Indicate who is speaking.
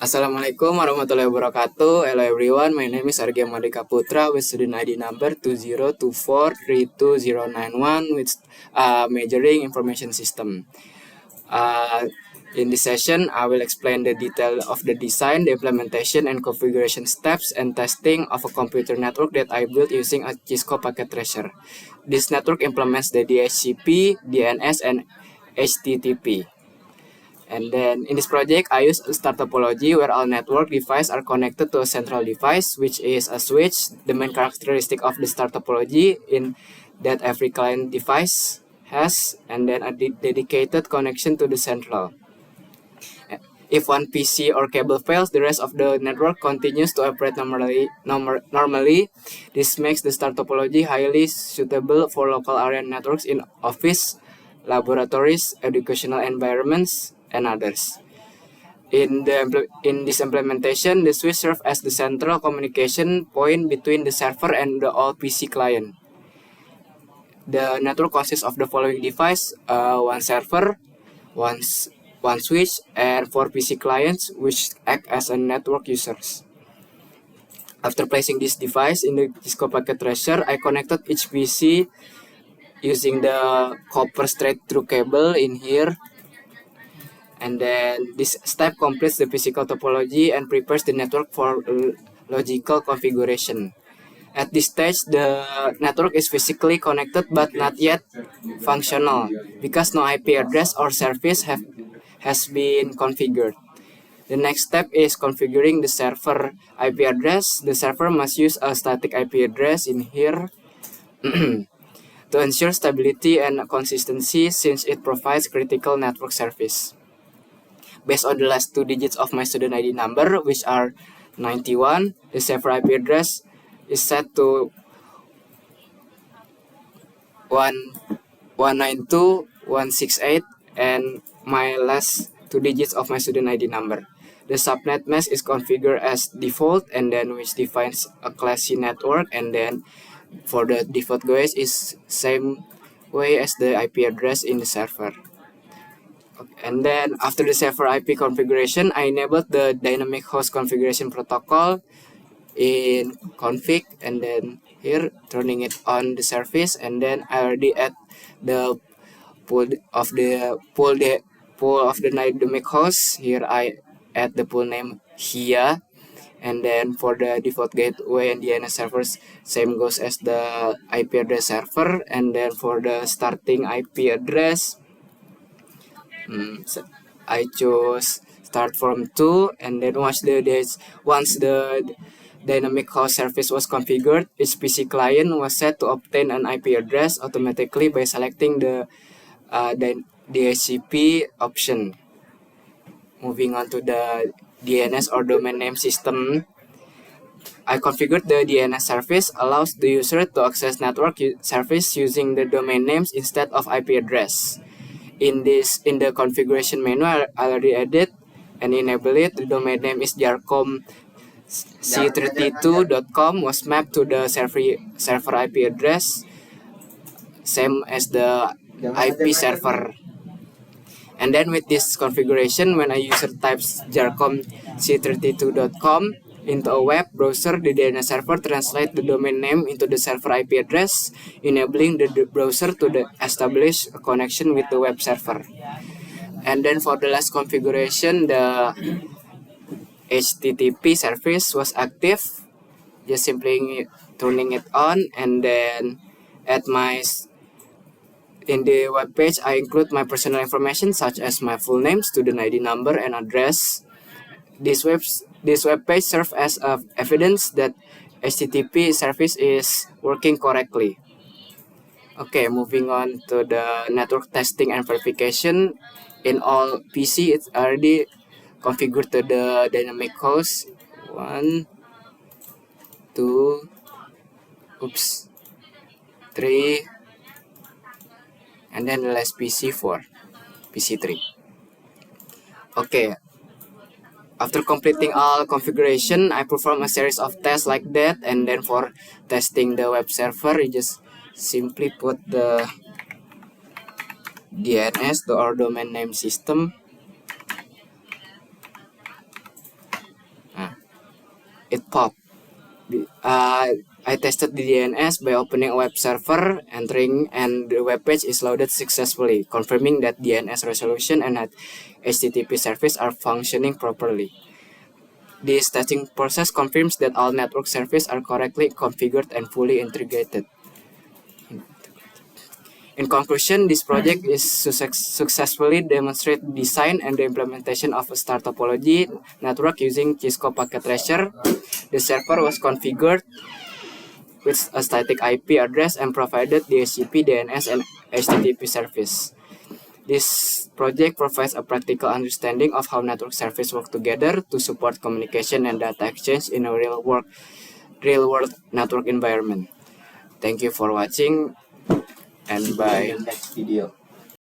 Speaker 1: Assalamualaikum warahmatullahi wabarakatuh. Hello everyone, my name is Argya Mardika Putra with student ID number 2024322091 with majoring information system. In this session, I will explain the detail of the design, the implementation and configuration steps and testing of a computer network that I built using a Cisco Packet Tracer. This network implements the DHCP, DNS and HTTP. And then in this project, I use a star topology where all network devices are connected to a central device, which is a switch. The main characteristic of the star topology in that every client device has, and then a dedicated connection to the central. If one PC or cable fails, the rest of the network continues to operate normally. This makes the star topology highly suitable for local area networks in office, laboratories, educational environments, and others. In this implementation, the switch serves as the central communication point between the server and the all PC client. The network consists of the following device: one server, one switch, and 4 PC clients, which act as a network users. After placing this device in the Cisco Packet Tracer, I connected each PC using the copper straight-through cable in here. And then this step completes the physical topology and prepares the network for logical configuration. At this stage, the network is physically connected but not yet functional because no IP address or service has been configured. The next step is configuring the server IP address. The server must use a static IP address in here to ensure stability and consistency since it provides critical network service. Based on the last 2 digits of my student ID number, which are 91, the server IP address is set to 192.168 and my last 2 digits of my student ID number. The subnet mask is configured as default and then which defines a classy network, and then for the default GOES is same way as the IP address in the server. And then after the server IP configuration, I enabled the dynamic host configuration protocol in config, and then here turning it on the service, and then I already add the pool of the dynamic host. Here I add the pool name HIA, and then for the default gateway and DNS servers, same goes as the IP address server, and then for the starting IP address, I choose start from 2, and then once the dynamic host service was configured, each PC client was set to obtain an IP address automatically by selecting the DHCP option. Moving on to the DNS or domain name system, I configured the DNS service allows the user to access network service using the domain names instead of IP address. In the configuration menu, I already added and enable it. The domain name is jarcom.c32.com was mapped to the server IP address, same as the IP server. And then with this configuration, when a user types jarcom.c32.com into a web browser, the DNS server translates the domain name into the server IP address, enabling the browser to establish a connection with the web server. And then for the last configuration, the HTTP service was active. Just simply turning it on, and then in the web page, I include my personal information such as my full name, student ID number, and address. This web page serves as evidence that HTTP service is working correctly. Okay, moving on to the network testing and verification. In all PC, it's already configured to the dynamic host 1, 2, 3, and then the last PC 4, PC 3. Okay. After completing all configuration, I perform a series of tests like that, and then for testing the web server, you just simply put the DNS or domain name system, it popped. I tested the DNS by opening a web server, entering, and the web page is loaded successfully, confirming that DNS resolution and HTTP service are functioning properly. This testing process confirms that all network services are correctly configured and fully integrated. In conclusion, this project is successfully demonstrate design and the implementation of a star topology network using Cisco Packet Tracer. The server was configured with a static IP address and provided DHCP, DNS, and HTTP service. This project provides a practical understanding of how network services work together to support communication and data exchange in a real-world network environment. Thank you for watching and bye.
Speaker 2: See you in the next video.